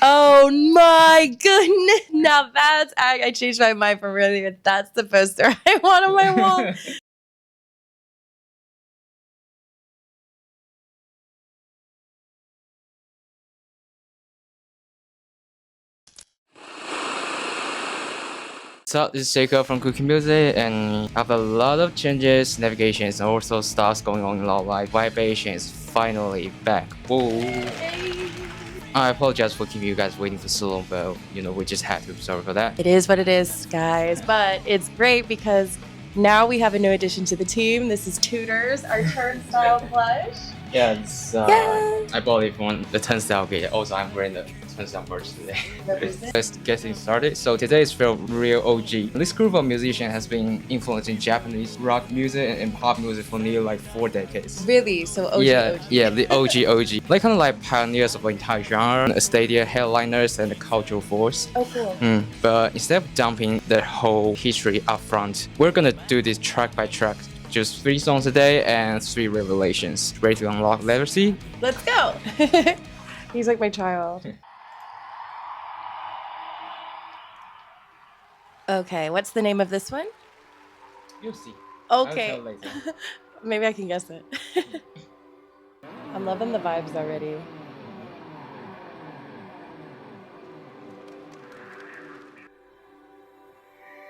Oh my goodness! Now I changed my mind from really. That's the poster I want on my wall. So this is Jacob from Cookie Music, and I have a lot of changes, navigations, and also stuff going on in our life. Vibration is finally back. Whoa! I apologize for keeping you guys waiting for so long, but we just had to. Sorry for that. It is what it is, guys. But it's great because now we have a new addition to the team. This is Tutors, our turnstile plush. Yeah, Yeah. I bought it from the Turnstile Gate. Also, I'm wearing the Turnstile merch today. Let's get things started. So today is for real OG. This group of musicians has been influencing Japanese rock music and pop music for nearly like 4 decades. Really? So OG, yeah, OG. yeah, the OG. They kind of like pioneers of the entire genre, stadium headliners, and the cultural force. Oh, cool. But instead of dumping the whole history up front, we're gonna do this track by track. Just 3 songs a day and 3 revelations. Ready to unlock literacy? Let's go. He's like my child. Okay, what's the name of this one? You'll see. Okay. I'll tell later. Maybe I can guess it. I'm loving the vibes already.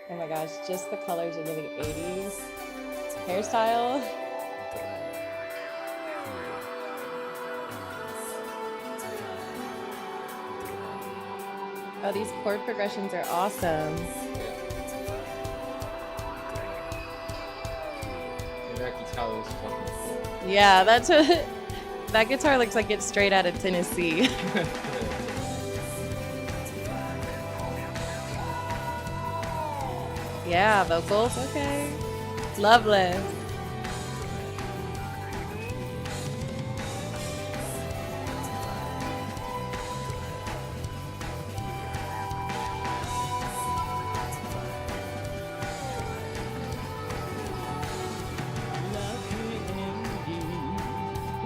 Oh my gosh, just the colors are giving 80s. Hairstyle. Oh, these chord progressions are awesome. Yeah, that's what that guitar looks like it's straight out of Tennessee. Yeah, vocals, okay. Lovely.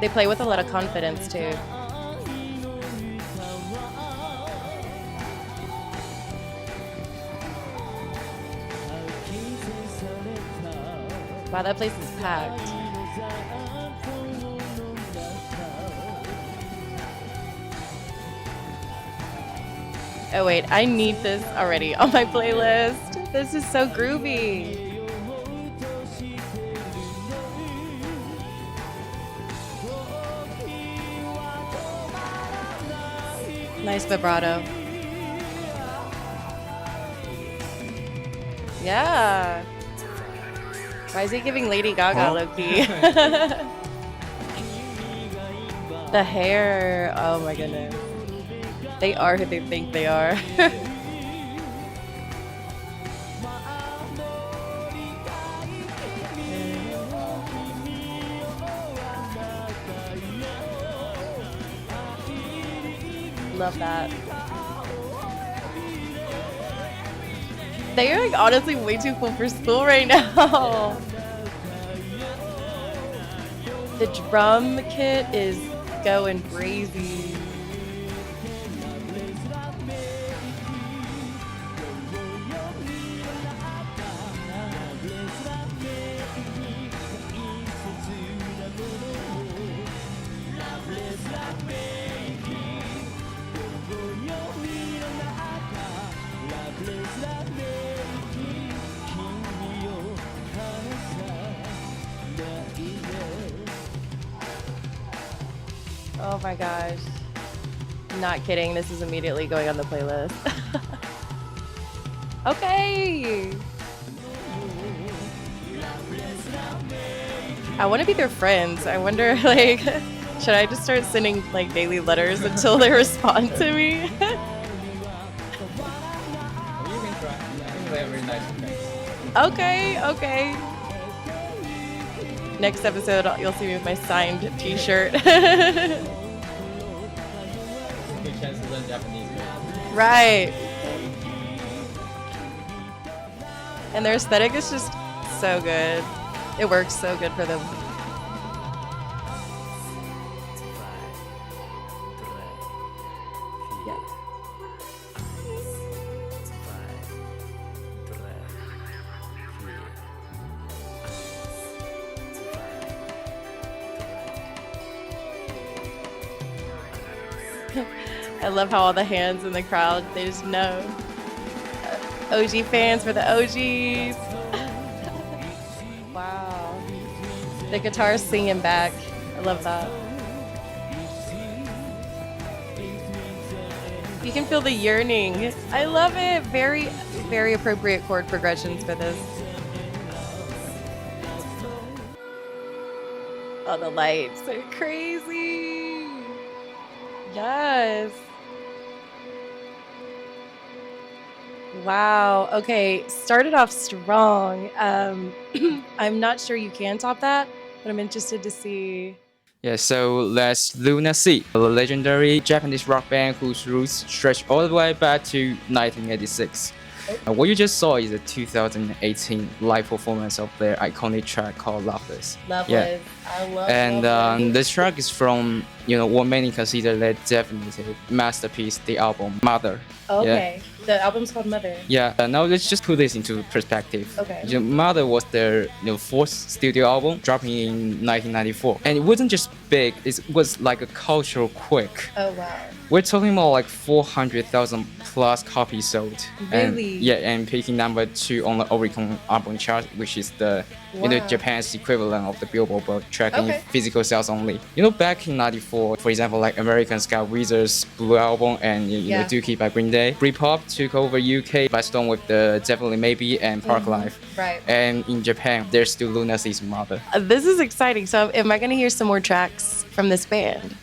They play with a lot of confidence too. Wow, that place is packed. Oh wait, I need this already on my playlist. This is so groovy. Nice vibrato. Yeah. Why is he giving Lady Gaga low-key? The hair. Oh my goodness. They are who they think they are. Love that. They are like honestly way too cool for school right now. The drum kit is going crazy. Oh my gosh. Not kidding, this is immediately going on the playlist. Okay. I want to be their friends. I wonder, like, should I just start sending like daily letters until they respond to me? You can try. I think they're very nice guys. Okay. Next episode, you'll see me with my signed t-shirt. Good chance to learn Japanese. Right. And their aesthetic is just so good. It works so good for them. Yeah. love how all the hands in the crowd, they just know. OG fans for the OGs. Wow. The guitar's singing back. I love that. You can feel the yearning. I love it. Very, very appropriate chord progressions for this. Oh, the lights are crazy. Yes. Wow. Okay. Started off strong. I'm not sure you can top that, but I'm interested to see. Yeah, so that's Luna Sea, a legendary Japanese rock band whose roots stretch all the way back to 1986. What you just saw is a 2018 live performance of their iconic track called Loveless. Loveless. I love And Loveless. this track is from, what many consider their definitive masterpiece, the album Mother. Okay. The album's called Mother. Yeah, now let's just put this into perspective. Okay. Mother was their fourth studio album, dropping in 1994. And it wasn't just big, it was like a cultural quake. Oh, wow. We're talking about like 400,000 plus copies sold. Really? And peaking number 2 on the Oricon album chart, which is the Wow. Japan's equivalent of the Billboard, but tracking Okay. physical sales only. Back in '94, for example, like Americans got Weezer's Blue album and Yeah. Dookie by Green Day. Britpop took over UK by storm with the Definitely Maybe and Park Life. Right. And in Japan, there's still Luna Sea's Mother. This is exciting. So, am I going to hear some more tracks from this band?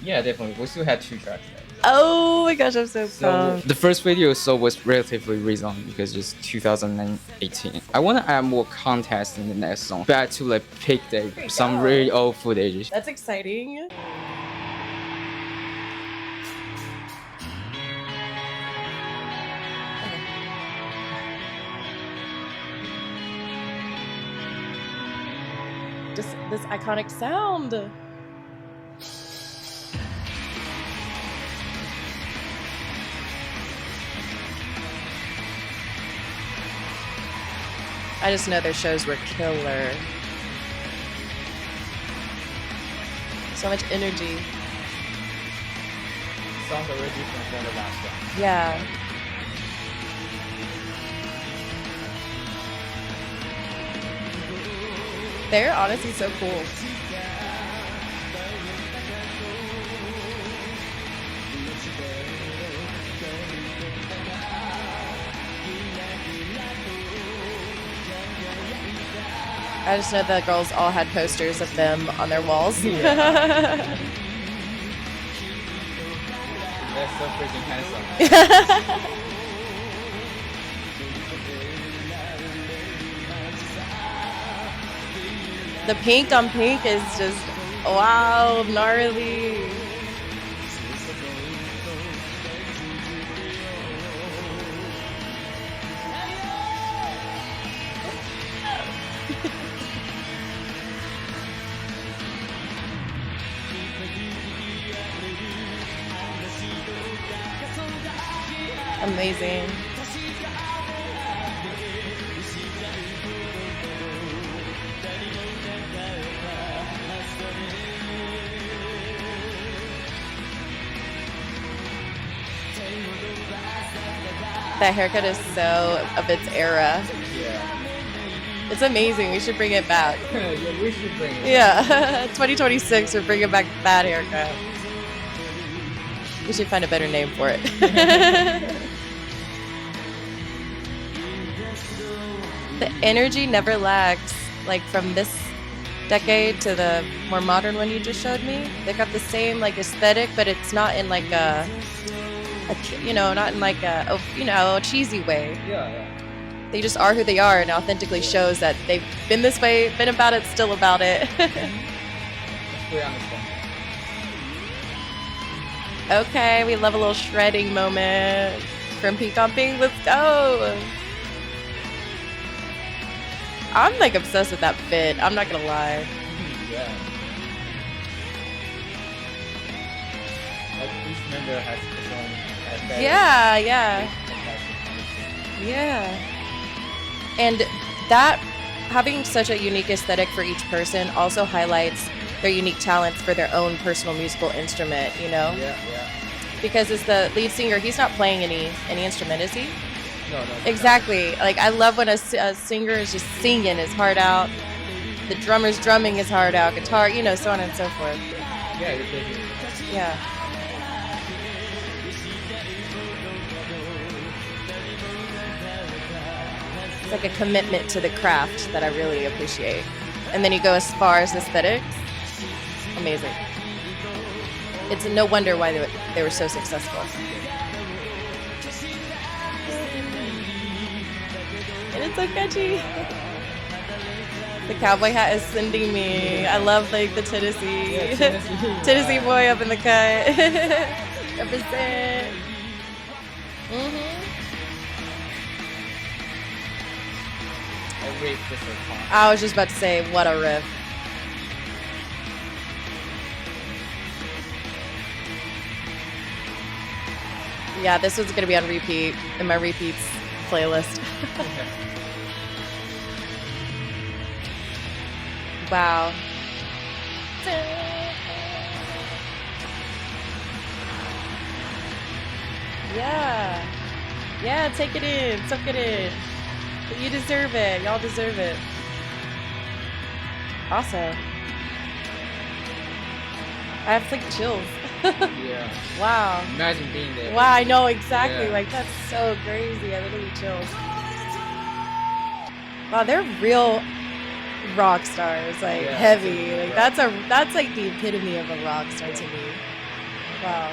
Yeah, definitely. We still had 2 tracks. Oh my gosh, I'm so So pumped. the first video was relatively recent because it's 2018. I want to add more context in the next song. Back to like peak day, some go. really old footage. That's exciting. Just this iconic sound. I just know their shows were killer. So much energy. Sounds already different from the last one. Yeah. They're honestly so cool. I just know the girls all had posters of them on their walls. They're so freaking handsome. The pink on pink is just, wow, gnarly. Amazing. That haircut is so of its era. Yeah. It's amazing. We should bring it back. Yeah, we should bring it. Yeah, 2026, we're bringing back that haircut. We should find a better name for it. The energy never lags. Like from this decade to the more modern one you just showed me, they got the same like aesthetic, but it's not in like a not in like a cheesy way. Yeah. They just are who they are, and authentically shows that they've been this way, been about it, still about it. We understand. Okay, we love a little shredding moment from Pink on Pink. Let's go. I'm like obsessed with that fit. I'm not gonna lie. Yeah. Like each member has his own aesthetic. Yeah. And that having such a unique aesthetic for each person also highlights their unique talents for their own personal musical instrument, Yeah. because it's the lead singer. He's not playing any instrument, is he? No, no. Exactly. Like I love when a singer is just singing his heart out. The drummer's drumming his heart out. Guitar, so on and so forth. Yeah, you're thinking. Yeah. It's like a commitment to the craft that I really appreciate. And then you go as far as aesthetics. Amazing. It's no wonder why they were so successful. And it's so catchy. The cowboy hat is sending me. I love like the Tennessee. Tennessee boy up in the cut. Represent. I was just about to say, what a riff. Yeah, this was gonna be on repeat in my repeats playlist. Wow. Yeah. Yeah, take it in, soak it in. You deserve it. Y'all deserve it. Awesome. I have like chills. Yeah. Wow. Imagine being there. Wow, I know exactly. Yeah. Like that's so crazy. I literally chills. Wow, they're real rock stars. Like Yeah, heavy. absolutely. Like that's like the epitome of a rock star to me. Wow.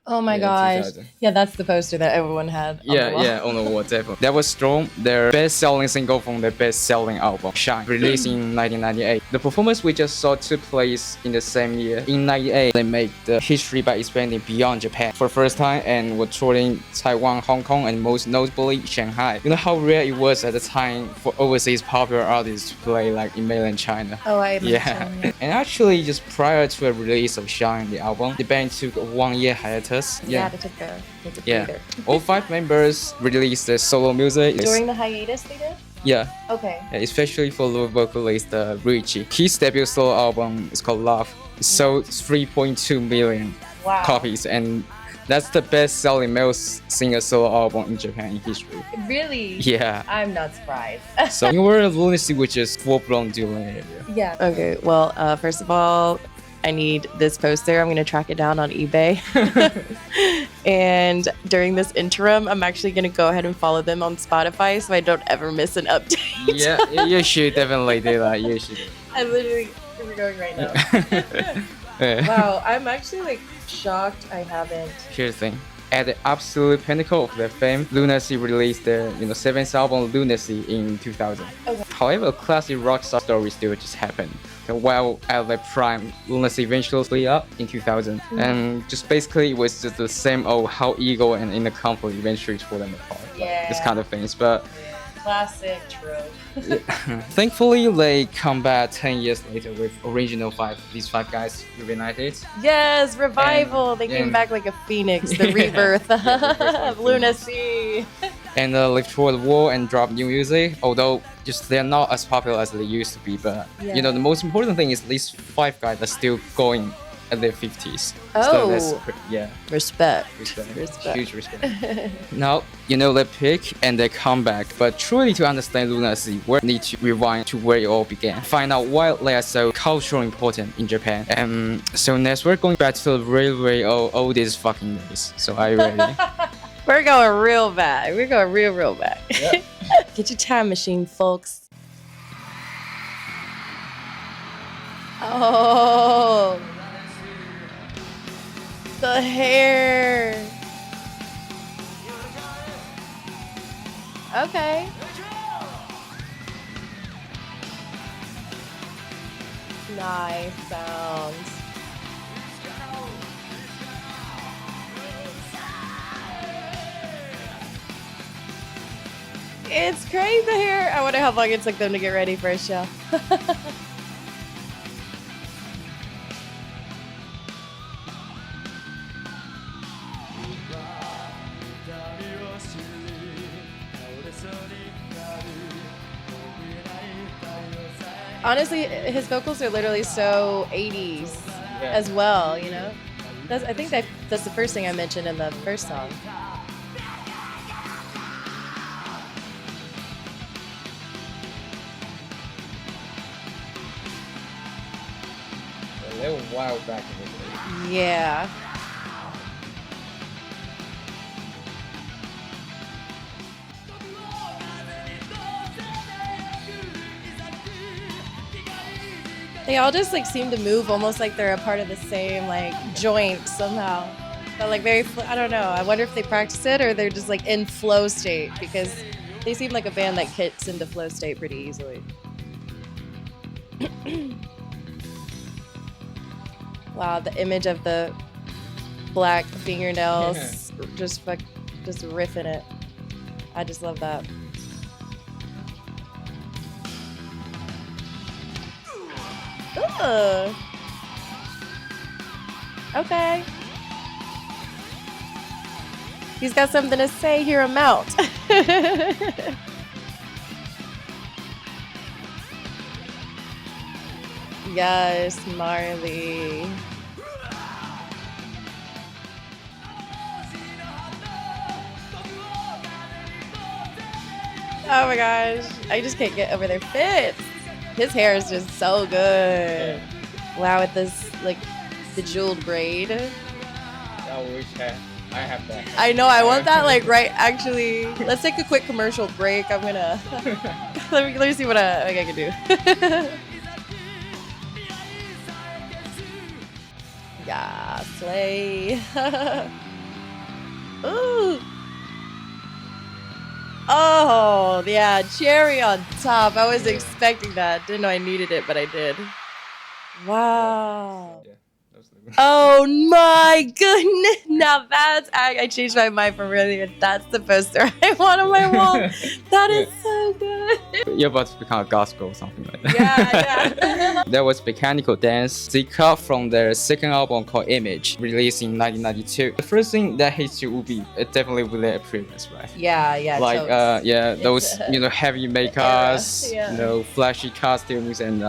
Oh my Yeah, gosh. 2000. Yeah, that's the poster that everyone had. On the Yeah, wall. yeah, on the wall, definitely. That was Storm, their best-selling single from their best-selling album, Shine, released in 1998. The performance we just saw took place in the same year. In 98, they made the history by expanding beyond Japan for the first time and were touring Taiwan, Hong Kong, and most notably Shanghai. You know how rare it was at the time for overseas popular artists to play like in mainland China. Oh, I Yeah, and actually, just prior to the release of Shine, the album, the band took a 1-year hiatus. Yeah, to take a Yeah. breather. All 5 members released their solo music. During the hiatus they did? Yeah, Okay. especially for the vocalist Richie. His debut solo album is called Love. It sold 3.2 million Wow. copies, and that's the best-selling male singer solo album in Japan in history. Really? Yeah. I'm not surprised. So you were Lunacy, which is full-blown billionaire. Yeah. Okay. Well, first of all, I need this poster. I'm gonna track it down on eBay. And during this interim, I'm actually gonna go ahead and follow them on Spotify so I don't ever miss an update. Yeah, you should definitely do that. You should. I literally, we're going right now. Yeah. Wow, I'm actually like shocked I haven't. Here's the thing. At the absolute pinnacle of their fame, Lunacy released their 7th album Lunacy in 2000. Okay. However, a classic rock star story still just happened. So while at their prime, Lunacy eventually split up in 2000, and just basically it was just the same old how ego and inner conflict eventually tore them apart. Yeah. This kind of things, but Classic trope. thankfully they come back 10 years later with original 5. These 5 guys reunited. Yes, revival. And- They came and- back like a phoenix, the Yeah. rebirth Yeah, of Lunacy. And live toward the wall and drop new music, although just they're not as popular as they used to be. But Yeah. the most important thing is these 5 guys are still going at their 50s. Oh. So that's yeah, Respect. respect. Huge respect. Now, their peak and their comeback, but truly to understand Lunacy, we need to rewind to where it all began. Find out why they are so culturally important in Japan. So next we're going back to the very oldest fucking days. So are you ready? We're going real back. We're going real back. Yep. Get your time machine, folks. Oh. The hair. Okay. Nice sounds. It's crazy here. I wonder how long it took them to get ready for a show. Honestly, his vocals are literally so 80s as well, That's, I think That's the first thing I mentioned in the first song. A little while back in the day. Yeah. They all just like seem to move almost like they're a part of the same like joint somehow. But like very, I don't know. I wonder if they practice it or they're just like in flow state because they seem like a band that gets into flow state pretty easily. Wow, the image of the black fingernails, just riffing it. I just love that. Ooh. Okay. He's got something to say, hear him out. Yes, Marley. Oh my gosh, I just can't get over their fits. His hair is just so good. Wow, with this like the jeweled braid. I wish I have that. I know, I want that like right. Actually, let's take a quick commercial break. I'm gonna let me see what I can do. Yeah, slay. Ooh. Oh, yeah, cherry on top. I was expecting that. Didn't know I needed it, but I did. Wow. Yeah, Oh my goodness. Now that's, I changed my mind from really, that's the poster I want on my wall. That is so good. You're about to become a gospel or something like that. Yeah. There was Mechanical Dance. They cut from their second album called Image, released in 1992. The first thing that hits you will be definitely Willie appearance, right? Yeah. Like totes. those heavy makeups, Yeah. flashy costumes and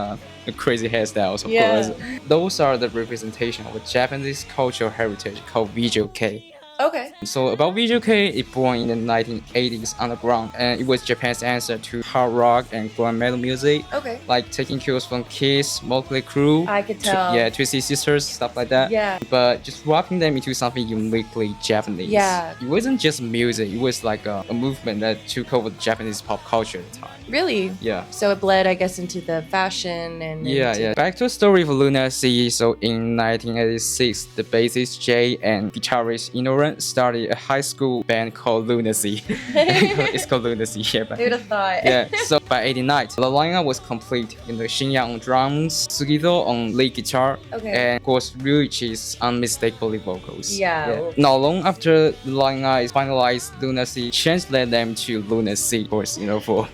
the crazy hairstyles, of Yeah. course. Those are the representation of a Japanese cultural heritage called Visual Kei. Okay. So about Visual Kei, it born in the 1980s underground, and it was Japan's answer to hard rock and glam metal music, Okay. like taking cues from Kiss, Motley Crue, I could tell. Twisted Sisters, stuff like that. Yeah. But just wrapping them into something uniquely Japanese. Yeah. It wasn't just music; it was like a movement that took over Japanese pop culture at the time. Really? Yeah. So it bled, I guess, into the fashion and into- Back to the story of Lunacy. So in 1986, the bassist Jay and guitarist Inoran started a high school band called Lunacy. It's called Lunacy, yeah. But Who'd have thought? yeah, so by 89, the lineup was complete. Shinya on drums, Sugito on lead guitar, Okay. and of course Ryuichi's unmistakably vocals. Yeah. Not long after the lineup is finalized, Lunacy changed their name to Lunacy, of course, for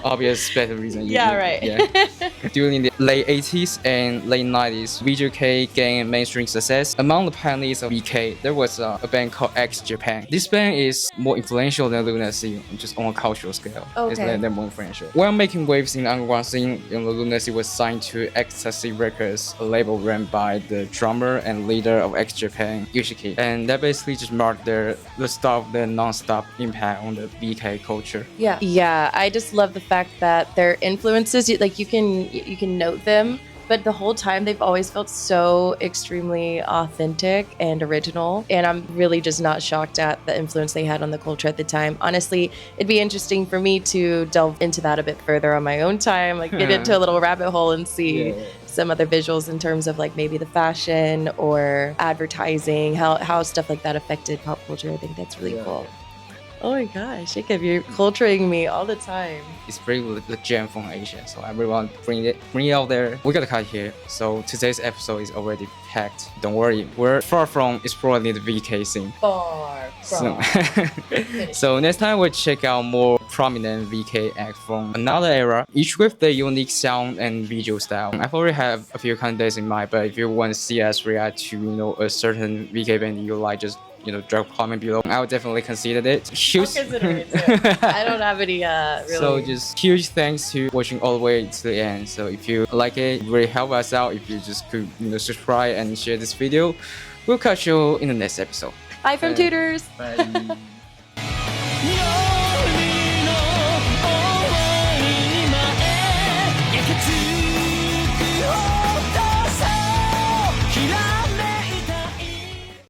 obvious better reason. Yeah, right. Yeah. During the late 80s and late 90s, Visual Kei gained mainstream success. Among the pioneers of VK, there was a band called X Japan. This band is more influential than Lunacy, just on a cultural scale. Okay. They're more influential. While making waves in the underground scene, Lunacy was signed to Ecstasy Records, a label run by the drummer and leader of X Japan, Yoshiki. And that basically just marked the start of their non-stop impact on the VK culture. Yeah, I just love the fact that their influences, like you can note them, but the whole time they've always felt so extremely authentic and original. And I'm really just not shocked at the influence they had on the culture at the time. Honestly, it'd be interesting for me to delve into that a bit further on my own time, like get into a little rabbit hole and see some other visuals in terms of like maybe the fashion or advertising, how stuff like that affected pop culture. I think that's really cool. Oh my gosh, Jacob, you're culturing me all the time. It's pretty the gem from Asia, so I really want to bring it out there. We gotta cut here. So today's episode is already packed. Don't worry, we're far from exploring the VK scene. Far from. So next time we'll check out more prominent VK acts from another era, each with their unique sound and visual style. I've already have a few candidates in mind, but if you want to see us react to a certain VK band you like, just drop a comment below. I would definitely consider it. Huge. I'll consider it too. I don't have any really. So just huge thanks to watching all the way to the end. So if you like it, really help us out if you just could subscribe and share this video. We'll catch you in the next episode. Bye from Okay. Tutors. Bye.